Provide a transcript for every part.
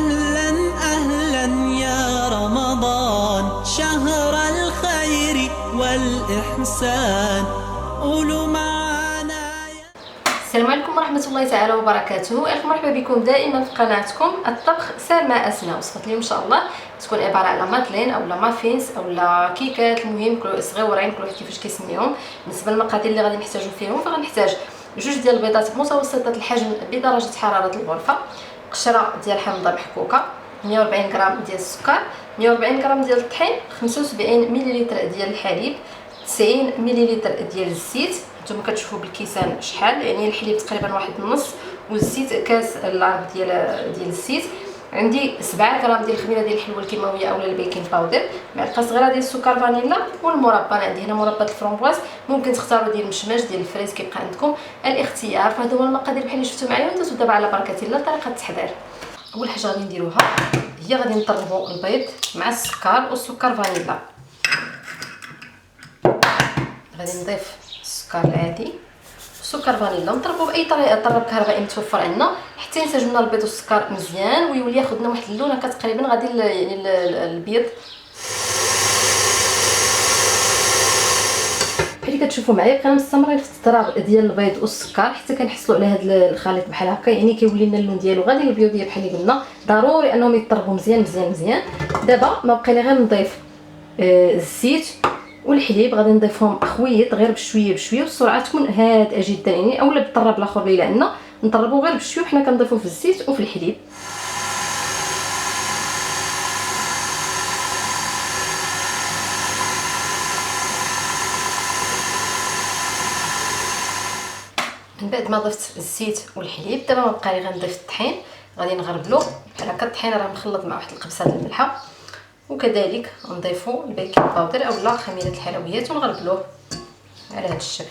أهلا أهلا يا رمضان شهر الخير والإحسان قولوا معنا. السلام عليكم ورحمة الله تعالى وبركاته. ألف مرحبا بكم دائما في قناتكم الطبخ سلمى أسنى. وصفة اليوم إن شاء الله تكون عبارة على ماتلين أو مافينز أو كيكات، المهم كل صغيورين كل واحد كيفاش كيسميهم. بالنسبة للمقادير اللي غادي نحتاجو فيهم فغنحتاج جوج ديال البيضات متوسطة الحجم بدرجة حرارة الغرفة، قشرة ديال حامضة محكوكة، 140 غرام ديال السكر، 140 غرام ديال الطحين، 75 مليلتر ديال الحليب، 90 مليلتر ديال الزيت. نتوما كتشوفوا بالكيسان شحال، يعني الحليب تقريبا واحد النص والزيت كاس العرض ديال الزيت. عندي 7 غرام ديال الخميره ديال الحلوه الكيماويه اولا البيكين باودر، معلقه صغيره ديال السكر فانيلا، والمربى انا عندي هنا مربى الفرامبواز، ممكن تختاروا ديال المشماش ديال الفريز كيبقى عندكم الاختيار. فهادو هما المقادير بحال اللي شفتوا معايا. وندوزو دابا على بركه الله طريقه التحضير. اول حاجه غادي نديروها هي غادي نطربوا البيض مع السكر والسكر فانيلا. غادي نضيف السكر العادي والسكر فانيلا، نطربوا باي طريقه طرب كهربائي متوفر عندنا حتى ينسجم لنا البيض والسكر مزيان ويولي ياخذ لنا واحد اللون هكا تقريبا. غادي يعني البيض بحال اللي كتشوفوا معايا بقينا مستمرين في التضراب ديال البيض والسكر حتى كنحصلوا على هذا الخليط بحال هكا، يعني كيولي لنا اللون ديالو غادي البيضيه بحال اللي قلنا. ضروري انهم يطربوا مزيان مزيان مزيان. دابا ما بقى لي غير نضيف الزيت والحليب، غادي نضيفهم خويط غير بشويه بشويه والسرعه تكون هادئه جدا، يعني اولا بالطراب الاخر اللي عندنا نطربوا غير بشويه حنا كنضيفوا في الزيت وفي الحليب. من بعد ما ضفت الزيت والحليب دابا ما بقى لي غنضيف الطحين، غادي نغربلو بحال هكا. الطحين راه مخلط مع واحد القبصه ديال الملحه، وكذلك نضيفوا البيكين باودر اولا خميره الحلويات ونغربلوه على هذا الشكل.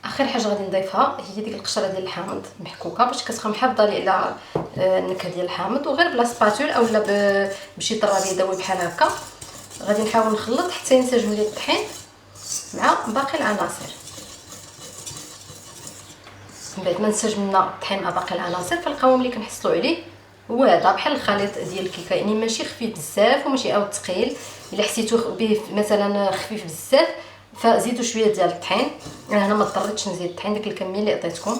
اخر حاجه غادي نضيفها هي ديك القشره ديال الحامض محكوكه باش كتبقى محافظه لي على النكهه ديال الحامض، وغير بلا سباتول اولا بشي طراب يدوي بحال هكا. غادي نحاول نخلط حتى ينسجم لي الطحين مع باقي العناصر. من بعد ما نسجم لنا الطحين مع باقي العناصر فالقوام اللي كنحصلوا عليه هو هذا بحال الخليط ديال الكيكه، يعني ماشي خفيف بزاف وماشي عاود ثقيل. الا حسيتو به مثلا خفيف بزاف فزيدوا شويه ديال الطحين. انا هنا ما اضطريتش نزيد الطحين ديك الكميه اللي عطيتكم.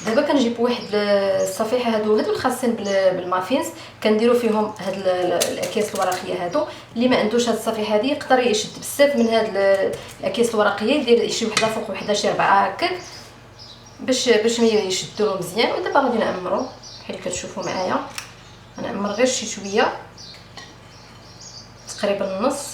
دابا كنجيب واحد الصفيحه هادو الخاصين بالمافينز، كنديروا فيهم هاد الاكياس الورقيه هادو. اللي ما عندوش هاد الصفيحه هادي يقدر يشد بزاف من هاد الاكياس الورقيه، يدير شي وحده فوق وحده شي 4 هكاك باش يشدوه مزيان. ودابا غادي نعمرو بحال اللي كتشوفوا معايا، غنعمر غير شي شويه تقريبا النص.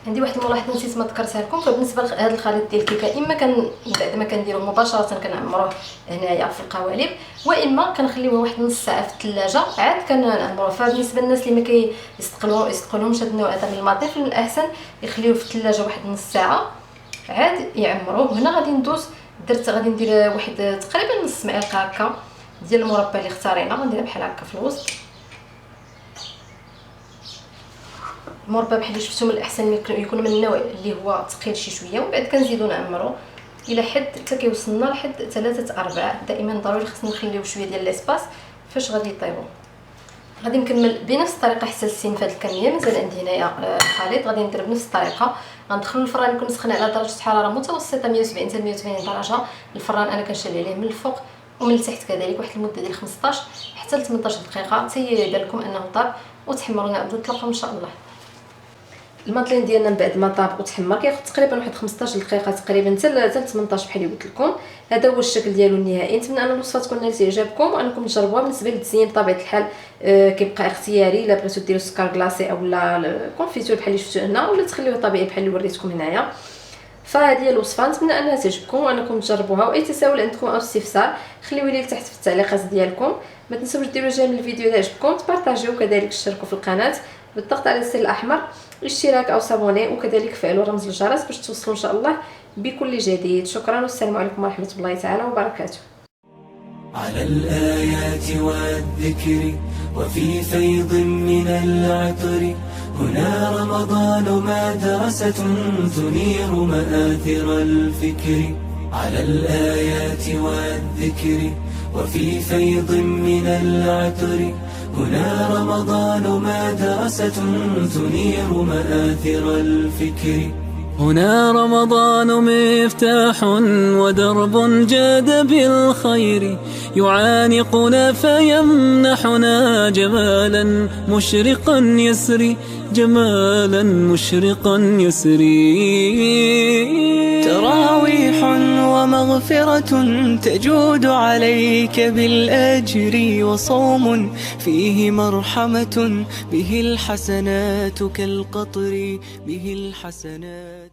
عندي واحد الملاحظه نسيت ما ذكرتها لكم، فبالنسبه لهذا الخليط ديال الكيكه اما بعد ما كنديروه مباشره كنعمروه هنايا في القوالب، واما كنخليوه واحد نص ساعه في الثلاجه عاد كنعمروه. فبالنسبه للناس اللي ما كيستقلوهمش هذا النوع هذا من الماطي فالاحسن يخليوه في الثلاجه واحد نص ساعه عاد يعمروه. هنا غادي ندوز غادي ندير واحد تقريبا نص معلقه هكا ديال المربى اللي اختارينا، غنديرها بحال هكا في الوسط. المربى بحال اللي شفتوا من الاحسن يكون من النوع اللي هو ثقيل شي شويه، ومن بعد كنزيدو نعمرو الى حد حتى كيوصلنا لحد 3 أرباع. دائما ضروري خصنا نخليو شويه ديال ليسباس فاش غادي يطيبوا. غادي نكمل بنفس الطريقه حتى للسين في هذه الكميه. مازال عندي هنايا الخليط غادي ندير بنفس الطريقه. غندخلو الفران يكون مسخن على درجه حراره متوسطه 170 حتى 180 درجه. الفران انا كنشعل عليه من الفوق ومن التحت كذلك واحد المده ديال 15 حتى ل 18 دقيقه حتى يبان لكم انه طاب وتحمروا. نعاودو نتلاقاو ان شاء الله. الماطلين ديالنا من بعد ما طاب وتحمر كياخذ تقريبا واحد 15 دقيقه تقريبا حتى 18 بحال اللي قلت لكم. هذا هو الشكل ديالو النهائي. نتمنى ان الوصفه تكون نالت اعجابكم وانكم تجربوها. بالنسبه للتزيين بطبيعه الحال كيبقى اختياري، الا بغيتو ديروا سكر كلاصي اولا الكونفيتور بحال اللي شفتوا هنا، ولا تخليوه طبيعي بحال اللي وريتكم هنايا. فهذه هي الوصفه، نتمنى انها تعجبكم وانكم تجربوها. واي تساؤل عندكم او استفسار خليوه لي تحت في التعليقات ديالكم. ما تنسوش ديروا جيم للفيديو اذا عجبكم، تبارطاجيو وكذلك تشتركوا في القناه بالضغط على الزر الاحمر اشتراك او صابوني، وكذلك فعلوا رمز الجرس باش توصلوا ان شاء الله بكل جديد. شكرا والسلام عليكم ورحمه الله تعالى وبركاته. على الآيات والذكر وفي فيض من العطر هنا رمضان مدرسة تنير مآثر الفكر. على الآيات والذكر وفي فيض من العطر. هنا رمضان مدرسة تنير مآثر الفكر. هنا رمضان مفتاح ودرب جاد بالخير، يعانقنا فيمنحنا جمالا مشرقا يسري، جمالا مشرقا يسري. تراويح ومغفرة تجود عليك بالأجر، وصوم فيه مرحمة به الحسنات كالقطر، به الحسنات.